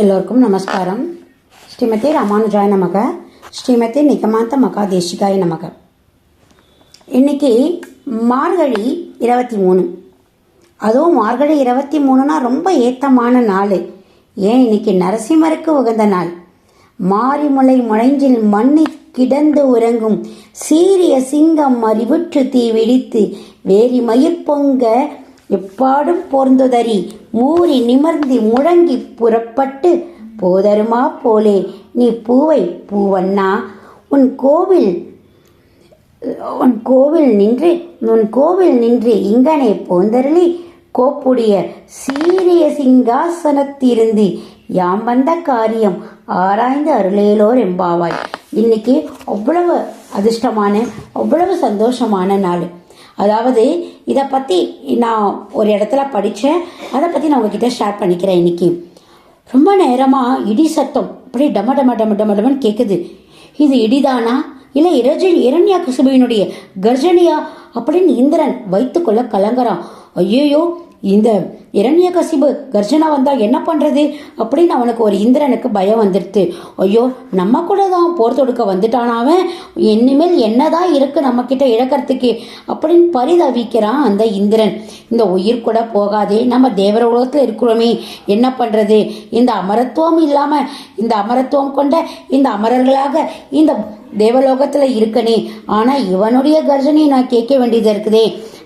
எல்லோருக்கும் நமஸ்காரம். ஸ்ரீமதி ராமானுஜாய நமக, ஸ்ரீமதி நிகமாந்த மகாதேசிகாய நமக. இன்னைக்கு மார்கழி 23. அதுவும் மார்கழி 23னா ரொம்ப ஏத்தமான நாள். ஏன் இன்னைக்கு நரசிம்மருக்கு உகந்த நாள். மாரிமுலை முளைஞ்சில் மண்ணி கிடந்து உறங்கும் சீரிய சிங்கம் அறிவுற்று தீ விழித்து வேரி மயிர் பொங்க எப்பாடும் போர்ந்துதறி மூறி நிமர்ந்தி முழங்கி புறப்பட்டு போதருமா போலே நீ பூவை பூவண்ணா உன் கோவில் நின்று இங்கனே போந்தருளி கோப்புடைய சீரிய சிங்காசனத்திலிருந்து யாம் வந்த காரியம் ஆராய்ந்து அருளேலோர் எம்பாவாய். இன்னைக்கு அவ்வளவு அதிர்ஷ்டமான அவ்வளவு சந்தோஷமான நாள். அதாவது இதை பற்றி நான் ஒரு இடத்துல படித்தேன், அதை பற்றி நான் உங்ககிட்ட ஷேர் பண்ணிக்கிறேன். இன்னைக்கு ரொம்ப நேரமாக இடி சத்தம் அப்படியே டம டம டம டம டமன்னு கேட்குது. இது இடிதானா இல்லை இரண்யாகசிபுவினுடைய கர்ஜனியா அப்படின்னு இந்திரன் வைத்துக்கொள்ள கலங்குறான். ஐயோ, இந்த இரண்யகசிபு கர்ஜனா வந்தா என்ன பண்றது அப்படின்னு அவனுக்கு ஒரு இந்திரனுக்கு பயம் வந்துடுது. ஐயோ, நம்ம கூட தான் போர் தொடுக்க வந்துட்டானாவன், இனிமேல் என்னதான் இருக்கு நம்ம கிட்ட இழக்கிறதுக்கு அப்படின்னு பரிதவிக்கிறான் அந்த இந்திரன். இந்த உயிர் கூட போகாதே, நம்ம தேவர உலகத்துல இருக்கிறோமே, என்ன பண்றது, இந்த அமரத்துவம் இல்லாம இந்த அமரத்துவம் கொண்ட இந்த அமரர்களாக இந்த தேவலோகத்துல இருக்கனே, ஆனா இவனுடைய கர்ஜனையை நான் கேட்க வேண்டியது இருக்குதே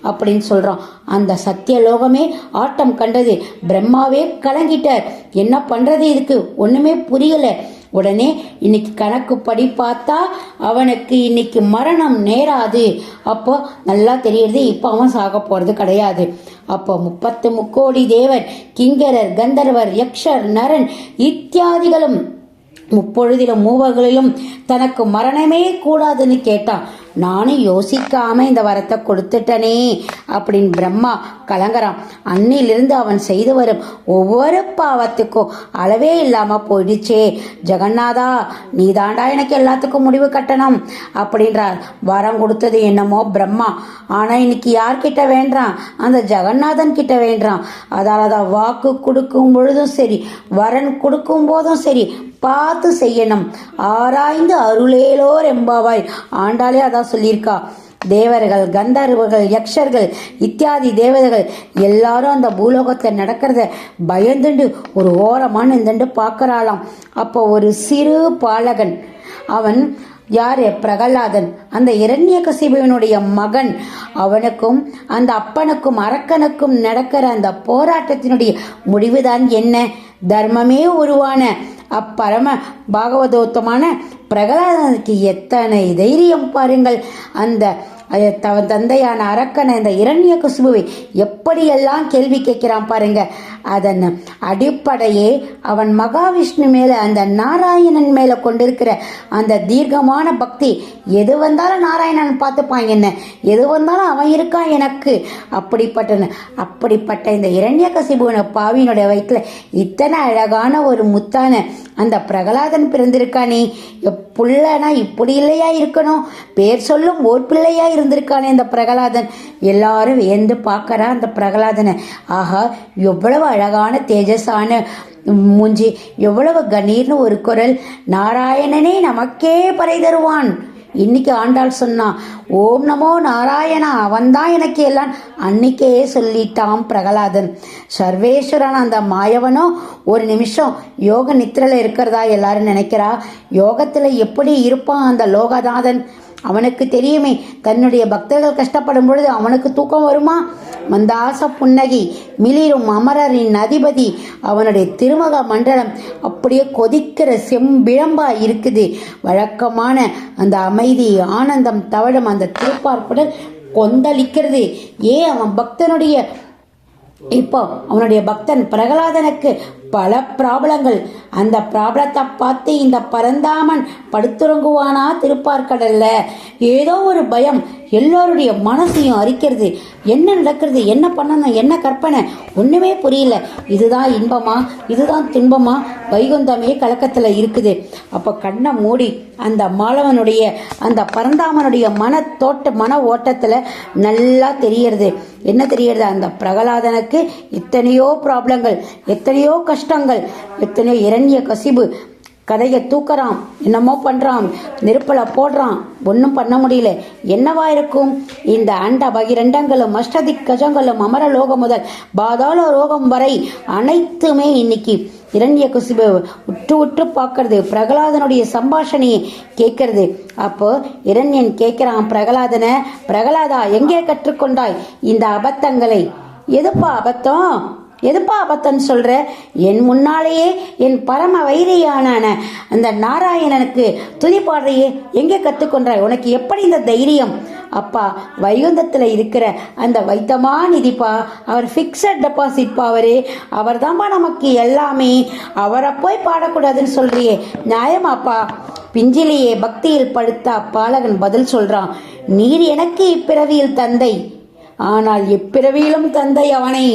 அப்படின்னு சொல்றான். அந்த சத்தியலோகமே ஆட்டம் கண்டது. பிரம்மாவே கலங்கிட்டார். என்ன பண்றது, இதுக்கு ஒண்ணுமே புரியல. உடனே இன்னைக்கு கணக்குப்படி பார்த்தா அவனுக்கு இன்னைக்கு மரணம் நேராது. அப்போ நல்லா தெரியுது, இப்போ அவன் சாக போறது கிடையாது. அப்போ 30 முக்கோடி தேவர், கிங்கரர், கந்தர்வர், யக்ஷர், நரன் இத்தியாதிகளும் முப்பொழுதிலும் மூவர்களிலும் தனக்கு மரணமே கூடாதுன்னு கேட்டான். நானும் யோசிக்காம இந்த வரத்தை கொடுத்துட்டனே அப்படின்னு பிரம்மா கலங்குறான். அன்னிலிருந்து அவன் செய்து வரும் ஒவ்வொரு பாவத்துக்கும் அளவே இல்லாம போயிடுச்சே. ஜெகநாதா, நீ தாண்டா எனக்கு எல்லாத்துக்கும் முடிவு கட்டணும் அப்படின்றார். வரம் கொடுத்தது என்னமோ பிரம்மா, ஆனா இன்னைக்கு யார்கிட்ட வேண்டான், அந்த ஜெகநாதன் கிட்ட வேண்டான். அதாவது வாக்கு கொடுக்கும் பொழுதும் சரி, வரன் கொடுக்கும் போதும் சரி, பார்த்து செய்யணும். ஆராய்ந்து அருளேலோர் எம்பாவாய். ஆண்டாலே அதான் சொல்லியிருக்கா. தேவர்கள், கந்தர்வர்கள், யக்ஷர்கள் இத்தியாதி தேவதைகள் எல்லாரும் அந்த பூலோகத்தில் நடக்கிறத பயந்துண்டு ஒரு ஓரமான நின்று பார்க்கறாளாம். அப்போ ஒரு சிறு பாலகன், அவன் யாரு, பிரகலாதன், அந்த இரண்யகசிபுவினுடைய மகன். அவனுக்கும் அந்த அப்பனுக்கும் அரக்கனுக்கும் நடக்கிற அந்த போராட்டத்தினுடைய முடிவுதான் என்ன? தர்மமே உருவான அப்பரம பாகவதோத்தமான பிரகலாதனுக்கு எத்தனை தைரியம் பாருங்கள். அந்த தந்தையான அரக்கனை இந்த இரண்யகசிபுவை எப்படியெல்லாம் கேள்வி கேட்கிறான் பாருங்க. அதன் அடிப்படையே அவன் மகாவிஷ்ணு மேல, அந்த நாராயணன் மேல கொண்டிருக்கிற அந்த தீர்க்கமான பக்தி. எது வந்தாலும் நாராயணன் பார்த்துப்பான், என்ன எது வந்தாலும் அவன் இருக்கான் எனக்கு, அப்படிப்பட்ட இந்த இரண்யகசிபுவின பாவியினுடைய வயிற்றுல இத்தனை அழகான ஒரு முத்தான அந்த பிரகலாதன் பிறந்திருக்கானே. புள்ளனா இப்படி இல்லையா இருக்கணும், பேர் சொல்லும் ஓர் பிள்ளையா இருந்திருக்கானே இந்த பிரகலாதன். எல்லாரும் வியந்து பார்க்கறா அந்த பிரகலாதனை. ஆஹா, எவ்வளவு அழகான தேஜஸான மூஞ்சி, எவ்வளவு கணீர்னு ஒரு குரல். நாராயணனே நமக்கே பறை தருவான். இன்னைக்கு ஆண்டாள் சொன்னா, ஓம் நமோ நாராயணா, அவன்தான் எனக்கு எல்லாம் அன்னைக்கே சொல்லிட்டான் பிரகலாதன். சர்வேஸ்வரன் அந்த மாயவனோ ஒரு நிமிஷம் யோக நித்திரையில இருக்கிறதா எல்லாரும் நினைக்கிறா. யோகத்துல எப்படி இருப்பான் அந்த லோகநாதன், அவனுக்கு தெரியுமே. தன்னுடைய பக்தர்கள் கஷ்டப்படும் பொழுது அவனுக்கு தூக்கம் வருமா? மந்தாச புன்னகை மிளிரும் அமரரின் அதிபதி. அவனுடைய திருமுக மண்டலம் அப்படியே கொதிக்கிற செம்பிழம்பா இருக்குது. வழக்கமான அந்த அமைதி, ஆனந்தம் தவழும் அந்த திருப்பார்ப்புடன் கொந்தளிக்கிறது. அவன் பக்தனுடைய இப்போ அவனுடைய பக்தன் பிரகலாதனுக்கு பல பிராபலங்கள். அந்த பிராபலத்தை பார்த்து இந்த பரந்தாமன் படுத்துறங்குவானா திருப்பார்கடல்ல? ஏதோ ஒரு பயம் எல்லோருடைய மனசையும் அரிக்கிறது. என்ன நடக்கிறது, என்ன பண்ணணும், என்ன கற்பனை, ஒண்ணுமே புரியல. இதுதான் இன்பமா, இதுதான் துன்பமா, வைகுந்தமே கலக்கத்துல இருக்குது. அப்ப கண்ணை மூடி அந்த மாலவனுடைய அந்த பரந்தாமனுடைய மன ஓட்டத்துல நல்லா தெரியறது. என்ன தெரியறது? அந்த பிரகலாதனுக்கு எத்தனையோ ப்ராப்ளங்கள், எத்தனையோ கஷ்டம் கஷ்டங்கள், எத்தனையோ இரண்ய கசிபு கதையை தூக்குறான், என்னமோ பண்ணுறான், நெருப்பில் போடுறான், ஒன்றும் பண்ண முடியல. என்னவா இருக்கும்? இந்த அண்ட பகிரண்டங்களும் அஷ்டதி கஜங்களும் அமரலோகம் முதல் பாதாள ரோகம் வரை அனைத்துமே இன்னைக்கு இரண்ய கசிபு உற்று உற்று பார்க்கறது, பிரகலாதனுடைய சம்பாஷணையை கேட்கறது. அப்போ இரண்யன் கேட்கிறான் பிரகலாதனை, பிரகலாதா எங்கே கற்றுக்கொண்டாய் இந்த அபத்தங்களை? எதுப்பா அபத்தம், எதுப்பா அபத்தம் சொல்ற? என் முன்னாலேயே என் பரம வைரியான அந்த நாராயணனுக்கு துதி பாடுறையே எங்கே கற்றுக்கொண்டாய்? உனக்கு எப்படி இந்த தைரியம்? அப்பா, வைகுந்தத்தில் இருக்கிற அந்த வைத்தமா நிதிப்பா, அவர் ஃபிக்ஸட் டெபாசிட் பா, அவர் தான்ப்பா நமக்கு எல்லாமே. அவரை போய் பாடக்கூடாதுன்னு சொல்றியே, நியாயமாப்பா? பிஞ்சிலேயே பக்தியில் படுத்த பாலகன் பதில் சொல்றான், நீர் எனக்கு இப்பிறவியில் தந்தை, ஆனால் எப்பிறவியிலும் தந்தை அவனை.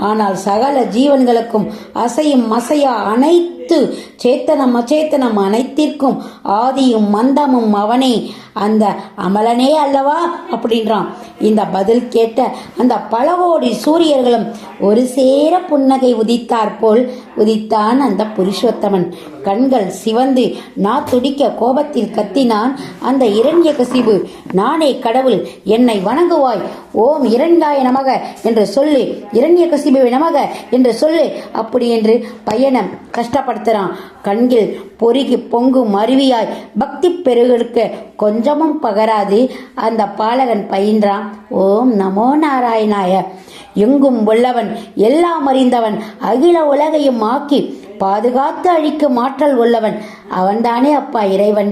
ஆனால் சகல ஜீவன்களுக்கும் அசையும் அசையா அனைத்து சேத்தனம் அச்சேத்தனம் அனைத்திற்கும் ஆதியும் மந்தமும் அவனே, அந்த அமலனே அல்லவா அப்படின்றான். இந்த பதில் கேட்ட அந்த பல கோடி சூரியர்களும் ஒரு சேர புன்னகை உதித்தார் போல் உதித்தான் அந்த புருஷோத்தமன். கண்கள் சிவந்து நா துடிக்க கோபத்தில் கத்தினான் அந்த இரண்யகசிபு, நானே கடவுள், என்னை வணங்குவாய், ஓம் இரண்டாய நமக என்று சொல்லு, இரண்யகசிபுவை நமக என்று சொல்லு அப்படி என்று பையனை கஷ்டப்படுத்துறான். கண்கில் பொறுகி பொங்கும் அருவியாய் பக்தி பெருகெடுக்க கொஞ்சமும் பகராது அந்த பாலகன் பயின்றான், ஓம் நமோ நாராயணாய. எங்கும் உள்ளவன், எல்லாம் அறிந்தவன், அகில உலகையும் ஆக்கி பாதுகாத்து அழிக்கும் ஆற்றல் உள்ளவன் அவன்தானே அப்பா இறைவன்.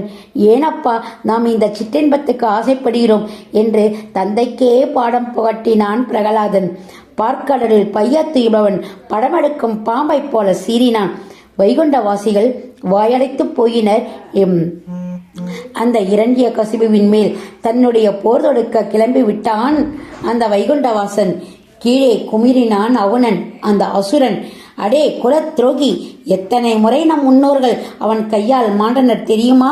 ஏனப்பா நாம் இந்த சிற்றின்பத்துக்கு ஆசைப்படுகிறோம் என்று தந்தைக்கே பாடம் புகட்டினான் பிரகலாதன். பார்க்கடலில் பையத்துபவன் படமெடுக்கும் பாம்பை போல சீறினான். வைகுண்டவாசிகள் வாயடைத்து போயினர். அந்த இரண்டிய கசிபுவின் மேல் தன்னுடைய போர் தொடுக்க கிளம்பி விட்டான் அந்த வைகுண்டவாசன். கீழே குமிரினான் அவுணன், அந்த அசுரன். அடே குல துரோகி, எத்தனை முறை நம் முன்னோர்கள் அவன் கையால் மாண்டனர் தெரியுமா?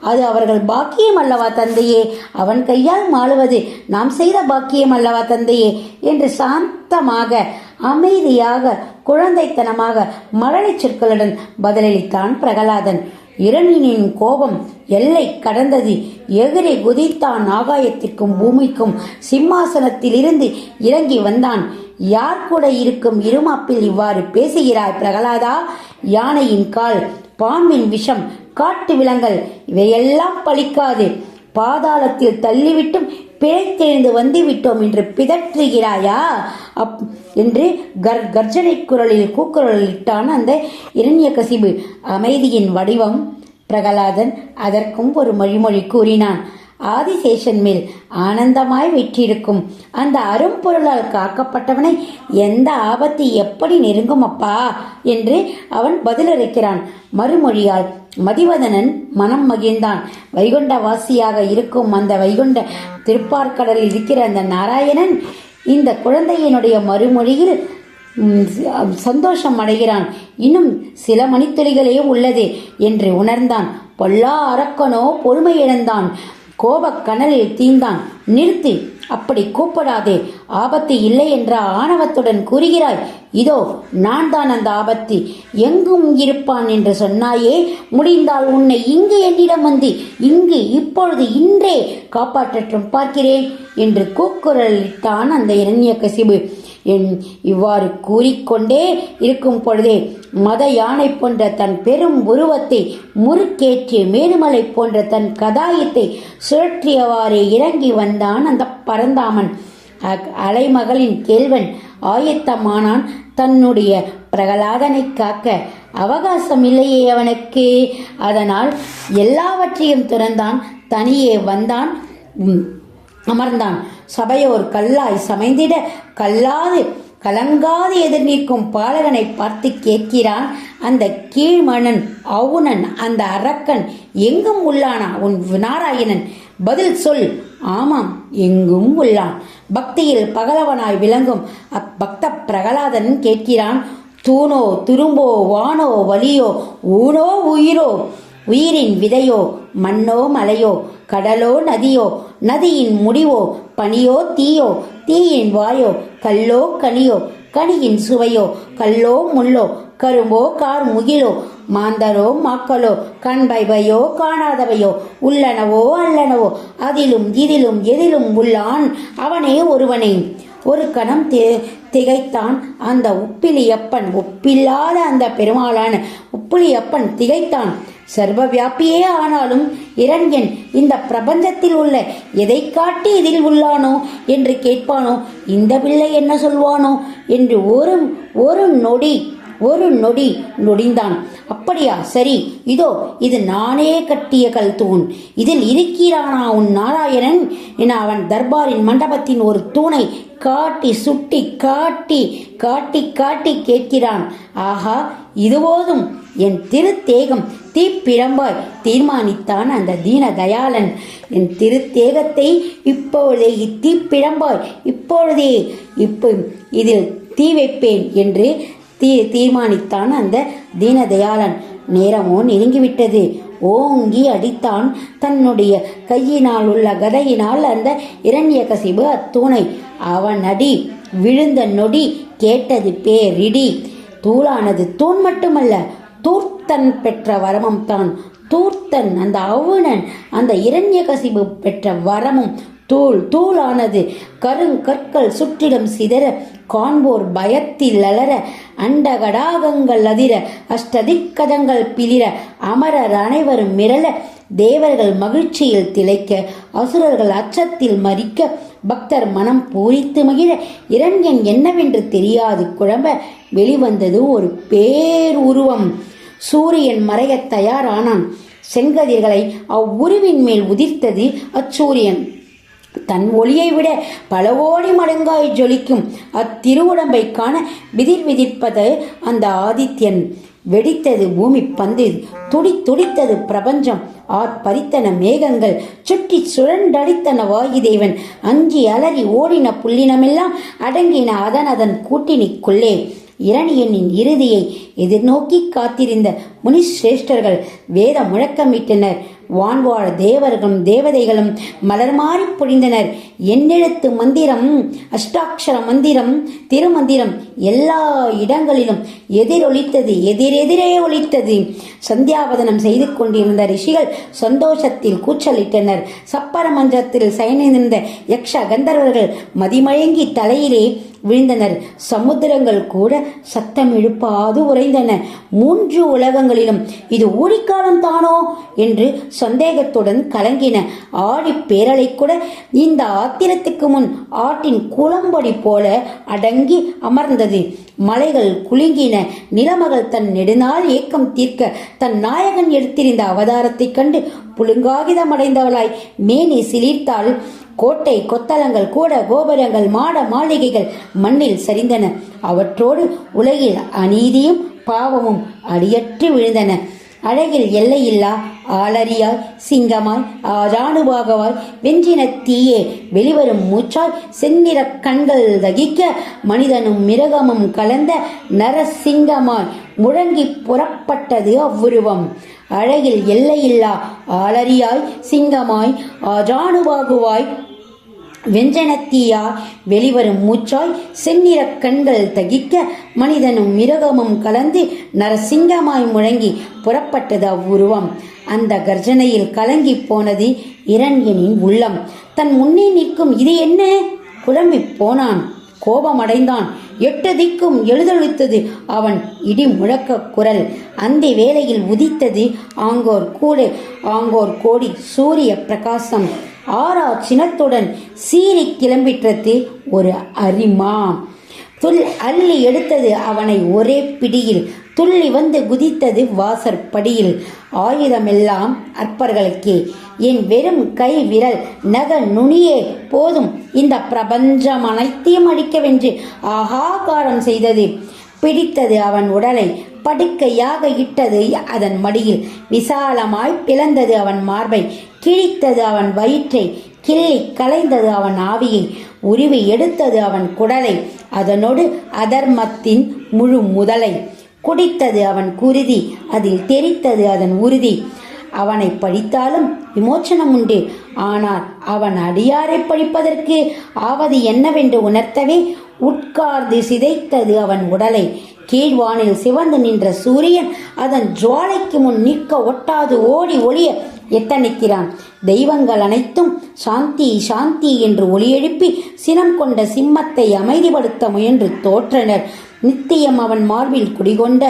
அது அவர்கள் பாக்கியம் அல்லவா தந்தையே? அவன் கையால் மாளுவது நாம் செய்த பாக்கியம் அல்லவா தந்தையே என்று சாந்தமாக அமைதியாக குழந்தைத்தனமாக மழலை சொற்களுடன் பதிலளித்தான் பிரகலாதன். இரணியனின் கோபம் எல்லை கடந்தது. எகிரி குதித்தான் ஆகாயத்திற்கும் பூமிக்கும். சிம்மாசனத்தில் இருந்து இறங்கி வந்தான். யார் கூட இருக்கும் இருமாப்பில் இவ்வாறு பேசுகிறாய் பிரகலாதா? யானையின் கால், பாம்பின் விஷம், காட்டு விலங்கல் இவையெல்லாம் பலிக்காது. பாதாளத்தில் தள்ளிவிட்டும் பிழைத்தெழுந்து வந்துவிட்டோம் என்று பிதற்றுகிறாயா என்று கர்ஜனை குரலில் கூக்குரலிட்டான் அந்த இரண்யகசிபு. அமைதியின் வடிவம் பிரகலாதன் அதற்கும் ஒரு மொழி கூறினான். ஆதிசேஷன் மேல் ஆனந்தமாய் வெற்றிருக்கும் அந்த அரும்பொருளால் காக்கப்பட்டவனை எந்த ஆபத்து எப்படி நெருங்கும் அப்பா என்று அவன் பதிலளிக்கிறான். மறுமொழியால் மதிவதனன் மனம் மகிழ்ந்தான். வைகுண்டவாசியாக இருக்கும் அந்த வைகுண்ட திருப்பார்கடலில் இருக்கிற அந்த நாராயணன் இந்த குழந்தையினுடைய மறுமொழியில் சந்தோஷம் அடைகிறான். இன்னும் சில மணித்துளிகளே உள்ளது என்று உணர்ந்தான். பொல்லா அரக்கனோ பொறுமை இழந்தான். கோபக்கனலில் தீந்தான். நிறுத்து, அப்படி கூப்பிடாதே. ஆபத்து இல்லை என்ற ஆணவத்துடன் கூறுகிறாய். இதோ நான் தான் அந்த ஆபத்து. எங்கும் இருப்பான் என்று சொன்னாயே. முடிந்தால் உன்னை இங்கு என்னிடம் வந்து இங்கு இப்பொழுது இன்றே காப்பாற்றற்றும் பார்க்கிறேன் என்று கூக்குரலிட்டான் அந்த இரண்யகசிபு. இவ்வாறு கூறிக்கொண்டே இருக்கும் பொழுதே மத யானை போன்ற தன் பெரும் உருவத்தை முறுக்கேற்றி மேருமலை போன்ற தன் கதாயத்தை சுழற்றியவாறே இறங்கி வந்தான் அந்த பரந்தாமன். அலைமகளின் கேள்வன் ஆயத்தமானான் தன்னுடைய பிரகலாதனை காக்க. அவகாசம் இல்லையே அவனுக்கு. அதனால் எல்லாவற்றையும் துறந்தான். தனியே வந்தான், அமர்ந்தான். சபையோர் கல்லாய் சமைந்திட கலங்காது எதிர் நிற்கும் பாலகனை பார்த்து கேட்கிறான் அந்த கீழ்மணன் அவுணன், அந்த அரக்கன் எங்கும் உள்ளானா உன் நாராயணன்? பதில் சொல். ஆமாம், எங்கும் உள்ளான். பக்தியில் பகலவனாய் விளங்கும் அப்பக்த பிரகலாதன் கேட்கிறான். தூணோ துரும்போ வானோ வலியோ ஊனோ உயிரோ, உயிரின் விதையோ மண்ணோ மலையோ, கடலோ நதியோ, நதியின் முடிவோ, பனியோ தீயோ, தீயின் வாயோ, கல்லோ கனியோ, கனியின் சுவையோ, கல்லோ முள்ளோ, கரும்போ கார் முகிலோ, மாந்தரோ மாக்களோ, கண்பைவையோ காணாதவையோ, உள்ளனவோ அல்லனவோ, அதிலும் இதிலும் எதிலும் உள்ளான் அவனே ஒருவனே. ஒரு கணம் திகைத்தான் அந்த உப்பிலியப்பன். ஒப்பில்லாத அந்த பெருமாளான உப்பிலியப்பன் திகைத்தான். சர்வ வியாபியே ஆனாலும் இரண்யன் இந்த பிரபஞ்சத்தில் உள்ள எதை காட்டி இதில் உள்ளானோ என்று கேட்பானோ, இந்த பிள்ளை என்ன சொல்வானோ என்று ஒரு நொடி நொடிந்தான். அப்படியா, சரி, இதோ இது நானே கட்டிய கல் தூண், இதில் இருக்கிறானா உன் நாராயணன் என அவன் தர்பாரின் மண்டபத்தின் ஒரு தூணை காட்டி சுட்டி காட்டி காட்டி காட்டி கேட்கிறான். ஆஹா, இது போதும், என் திருத்தேகம் தீப்பிழம்பாய் தீர்மானித்தான் அந்த தீன தயாளன். என் திருத்தேகத்தை இப்பொழுதே இத்தீப்பிழம்பாய் இப்பொழுதே இதில் தீ வைப்பேன் என்று தீர்மானித்தான் அந்த தீனதயாளன். நேரமோ நெருங்கிவிட்டது. ஓங்கி அடித்தான் தன்னுடைய கையினால் உள்ள கதையினால் அந்த இரண்யகசிபு அத்தூணை. அவன் அடி விழுந்த நொடி கேட்டது பேரிடி. தூளானது தூண் மட்டுமல்ல, தூர்த்தன் பெற்ற வரமும் தான். தூர்த்தன் அந்த அவுணன் அந்த இரண்யகசிபு பெற்ற வரமும் தூளானது. கருங்கற்கள் சுற்றிடம் சிதற, காண்போர் பயத்தில் அலற, அண்டகடாகங்கள் அதிர, அஷ்டதிக்கதங்கள் பிளிர, அமரர் அனைவரும் மிரள, தேவர்கள் மகிழ்ச்சியில் திளைக்க, அசுரர்கள் அச்சத்தில் மறிக்க, பக்தர் மனம் பூரித்து மகிழ, இரண்யன் என்னவென்று தெரியாது குழம்ப வெளிவந்தது ஒரு பேருருவம். சூரியன் மறைய தயாரானான். செங்கதிர்களை அவ்வுருவின் மேல் உதிர்த்தது அச்சூரியன். தன் ஒளியை விட பல கோடி மடங்காய் ஜொலிக்கும் அத்திருவுடம்பை காண விதிர்விதிப்பது அந்த ஆதித்யன். வெடித்தது பூமி பந்து, துடித்தது பிரபஞ்சம், ஆர்ப்பரித்தன மேகங்கள், சுற்றி சுழண்டடித்தன வாயுதேவன். அஞ்சி அலறி ஓடின புள்ளினமெல்லாம் அடங்கின அதன் கூட்டினிக்குள்ளே. இரணியனின் இறுதியை எதிர்நோக்கி காத்திருந்த முனிசிரேஷ்டர்கள் வேத முழக்கமிட்டனர். வான்வாழ் தேவர்களும் தேவதைகளும் மலர் மாறி பொழிந்தனர். எண்ணெழுத்து மந்திரம், அஷ்டாட்சர மந்திரம், திருமந்திரம் எல்லா இடங்களிலும் எதிரொலித்தது, எதிரெதிரே ஒலித்தது. சந்தியாவதனம் செய்து கொண்டிருந்த ரிஷிகள் சந்தோஷத்தில் கூச்சலிட்டனர். சப்பர மன்றத்தில் சயனிருந்த யக்ஷ கந்தர்வர்கள் மதிமயங்கி தலையிலே விழுந்தனர். சமுத்திரங்கள் கூட சத்தம் எழுப்பாது உறைந்தன. 3 உலகங்களிலும் இது ஊழிக்காலம் தானோ என்று சந்தேகத்துடன் கலங்கின. ஆடி பேரலை கூட இந்த ஆத்திரத்துக்கு முன் ஆட்டின் குளம்படி போல அடங்கி அமர்ந்தது. மலைகள் குலுங்கின. நிலமகள் தன் நெடுநாள் ஏக்கம் தீர்க்க தன் நாயகன் எடுத்திருந்த அவதாரத்தைக் கண்டு புழுங்காகிதமடைந்தவளாய் மேனி சிலிர்த்தாள். கோட்டை கொத்தளங்கள் கூட கோபுரங்கள் மாட மாளிகைகள் மண்ணில் சரிந்தன. அவற்றோடு உலகில் அநீதியும் பாவமும் அடியற்று விழுந்தன. அழகில் எல்லையில்லா ஆளறியாய் சிங்கமாய் ஆஜானுபாகவாய் வெஞ்சின தீயே வெளிவரும் மூச்சாய் செந்நிற கண்கள் தகிக்க மனிதனும் மிருகமும் கலந்த நரசிங்கமாய் முழங்கி புறப்பட்டது அவ்வுருவம். அழகில் எல்லையில்லா ஆளறியாய் சிங்கமாய் ஆஜானுபாகுவாய் வெஞ்சனத்தீயா வெளிவரும் மூச்சாய் செந்நிற கண்கள் தகிக்க மனிதனும் மிருகமும் கலந்து நரசிங்கமாய் முழங்கி புறப்பட்டது அவ்வுருவம். அந்த கர்ஜனையில் கலங்கி போனது இரண்யனின் உள்ளம். தன் முன்னே நிற்கும் இது என்ன? குழம்பி போனான். கோபமடைந்தான். 8 திக்கும் எழுதொழித்தது அவன் இடி முழக்க குரல். அந்த வேளையில் உதித்தது ஆங்கோர் கோடி சூரிய பிரகாசம். ஆறா சினத்துடன் சீறி கிளம்பிற்றது ஒரு அரிமா. அள்ளி எடுத்தது அவனை ஒரே பிடியில். துள்ளி வந்து குதித்தது வாசற்படியில். ஆயுதமெல்லாம் அற்பர்களுக்கே. என் வெறும் கை விரல் நக நுனியே போதும் இந்த பிரபஞ்சம் அனைத்தையும் அடிக்கவென்று ஆகாகாரம் செய்தது. பிடித்தது அவன் உடலை. படுக்கையாக இட்டது அதன் மடியில். விசாலமாய் பிளந்தது அவன் மார்பை. கிழித்தது அவன் வயிற்றை. கிள்ளி கலைந்தது அவன் ஆவியை. உருவி எடுத்தது அவன் குடலை. அதனோடு அதர்மத்தின் முழு முதலை. குடித்தது அவன் குருதி. அதில் தெரித்தது அதன் உறுதி. அவனை பழித்தாலும் விமோச்சனம் உண்டு. ஆனால் அவன் அடியாரை பழிப்பதற்கு ஆவது என்னவென்று உணர்த்தவே உட்கார்ந்து சிதைத்தது அவன் உடலை. கீழ்வானில் சிவந்து நின்ற சூரியன் அதன் ஜுவாலைக்கு முன் நிற்க ஒட்டாது ஓடி ஒளிய எத்தனிக்கிறான். தெய்வங்கள் அனைத்தும் சாந்தி சாந்தி என்று ஒலி எழுப்பி சினம் கொண்ட சிம்மத்தை அமைதிப்படுத்த முயன்று தோற்றனர். நித்தியம் அவன் மார்பில் குடிகொண்ட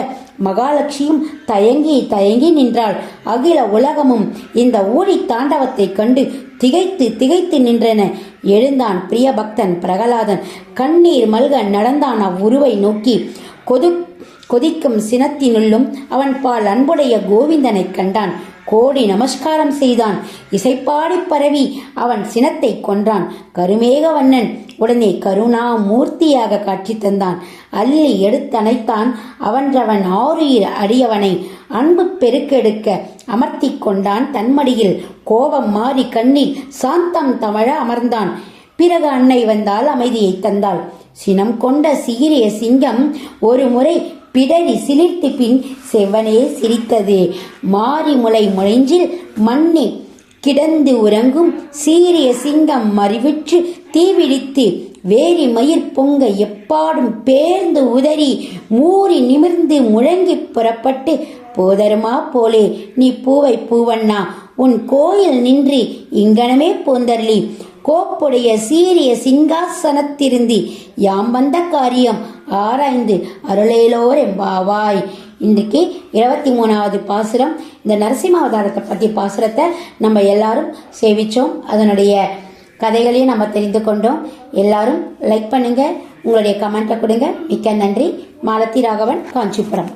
மகாலட்சியும் தயங்கி தயங்கி நின்றாள். அகில உலகமும் இந்த ஊழி தாண்டவத்தை கண்டு திகைத்து திகைத்து நின்றன. எழுந்தான் பிரிய பக்தன் பிரகலாதன். கண்ணீர் மல்க நடந்தான் அவ்வுருவை நோக்கி. கொதிக்கும் சினத்தினுள்ளும் அவன் பால் அன்புடைய கோவிந்தனை கண்டான். கோடி நமஸ்காரம் செய்தான். இசைப்பாடி பரவி அவன் சினத்தை கொன்றான். கருமேகவண்ணன் உடனே கருணா மூர்த்தியாக காட்சி தந்தான். அள்ளி எடுத்தனைத்தான். அவன்றவன் ஆறுயிர் அடியவனை அன்பு பெருக்கெடுக்க அமர்த்தி கொண்டான் தன்மடியில். கோபம் மாறி கண்ணில் சாந்தம் தவழ அமர்ந்தான். பிறகு அன்னை வந்தால் அமைதியை தந்தாள். சினம் கொண்ட சீரிய சிங்கம் ஒரு முறை பிடரி சிலிர்த்து பின் செவ்வனே சிரித்தது. மாறி முளை முளைஞ்சில் மண்ணி கிடந்து உறங்கும் சீரிய சிங்கம் மறிவிற்று தீவிழித்து வேரி மயிர் பொங்க எப்பாடும் பேர்ந்து உதறி மூறி நிமிர்ந்து முழங்கி புறப்பட்டு, போதருமா போலே நீ பூவை பூவண்ணா, உன் கோயில் நின்று இங்கனமே போந்தர்லி, கோப்புடைய சீரிய சிங்காசனத்திருந்தி யாம் வந்த காரியம் ஆராய்ந்து அருளேலோர் எம்பாவாய். இன்றைக்கு 23வது பாசுரம். இந்த நரசிம்ம அவதாரத்தை பற்றி பாசுரத்தை நம்ம எல்லாரும் சேவிச்சோம். அதனுடைய கதைகளையும் நம்ம தெரிந்து கொண்டோம். எல்லாரும் லைக் பண்ணுங்க, உங்களுடைய கமெண்ட்டை கொடுங்க. மிக்க நன்றி. மாலதி ராகவன், காஞ்சிபுரம்.